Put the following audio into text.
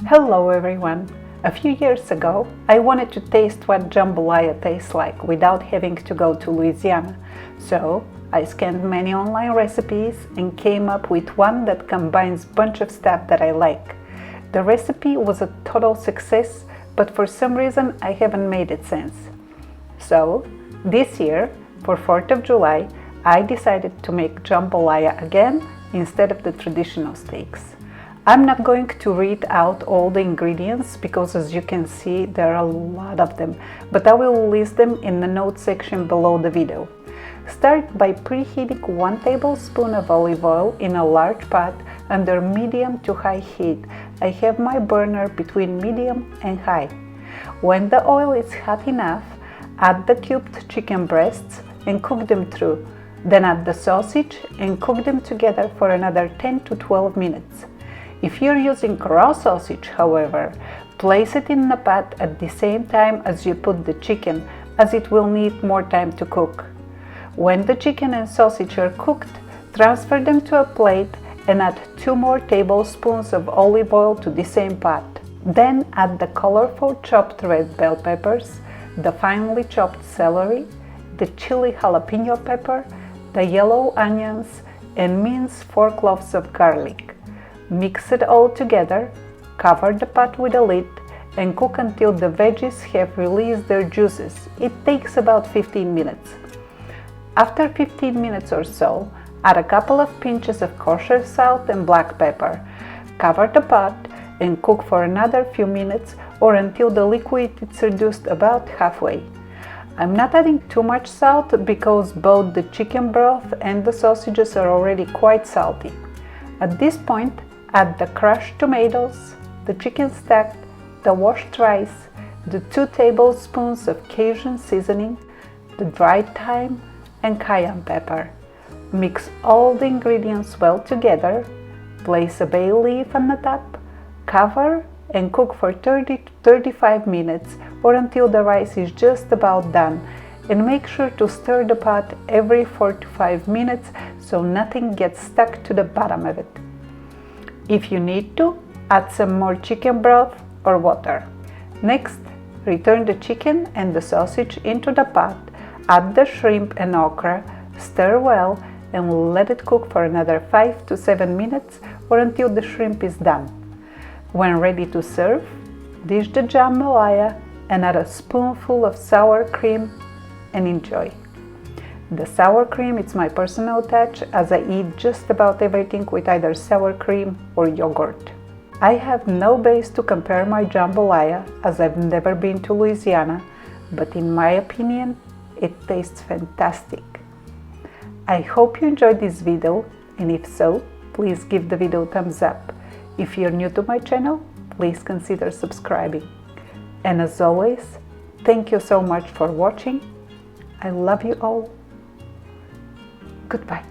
Hello everyone! A few years ago, I wanted to taste what jambalaya tastes like without having to go to Louisiana. So, I scanned many online recipes and came up with one that combines a bunch of stuff that I like. The recipe was a total success, but for some reason I haven't made it since. So, this year, for 4th of July, I decided to make jambalaya again instead of the traditional steaks. I'm not going to read out all the ingredients because, as you can see, there are a lot of them, but I will list them in the notes section below the video. Start by preheating 1 tablespoon of olive oil in a large pot under medium to high heat. I have my burner between medium and high. When the oil is hot enough, add the cubed chicken breasts and cook them through. Then add the sausage and cook them together for another 10 to 12 minutes. If you're using raw sausage, however, place it in the pot at the same time as you put the chicken, as it will need more time to cook. When the chicken and sausage are cooked, transfer them to a plate and add 2 more tablespoons of olive oil to the same pot. Then add the colorful chopped red bell peppers, the finely chopped celery, the chili jalapeno pepper, the yellow onions, and mince 4 cloves of garlic. Mix it all together, cover the pot with a lid, and cook until the veggies have released their juices. It takes about 15 minutes. After 15 minutes or so, add a couple of pinches of kosher salt and black pepper. Cover the pot and cook for another few minutes or until the liquid is reduced about halfway. I'm not adding too much salt because both the chicken broth and the sausages are already quite salty. At this point, add the crushed tomatoes, the chicken stock, the washed rice, the 2 tablespoons of Cajun seasoning, the dried thyme, and cayenne pepper. Mix all the ingredients well together, place a bay leaf on the top, cover, and cook for 30 to 35 minutes or until the rice is just about done, and make sure to stir the pot every 4 to 5 minutes so nothing gets stuck to the bottom of it. If you need to, add some more chicken broth or water. Next, return the chicken and the sausage into the pot, add the shrimp and okra, stir well, and let it cook for another 5 to 7 minutes or until the shrimp is done. When ready to serve, dish the jambalaya and add a spoonful of sour cream and enjoy. The sour cream is my personal touch, as I eat just about everything with either sour cream or yogurt. I have no base to compare my jambalaya, as I've never been to Louisiana, but in my opinion, it tastes fantastic. I hope you enjoyed this video, and if so, please give the video a thumbs up. If you're new to my channel, please consider subscribing. And as always, thank you so much for watching. I love you all. Goodbye.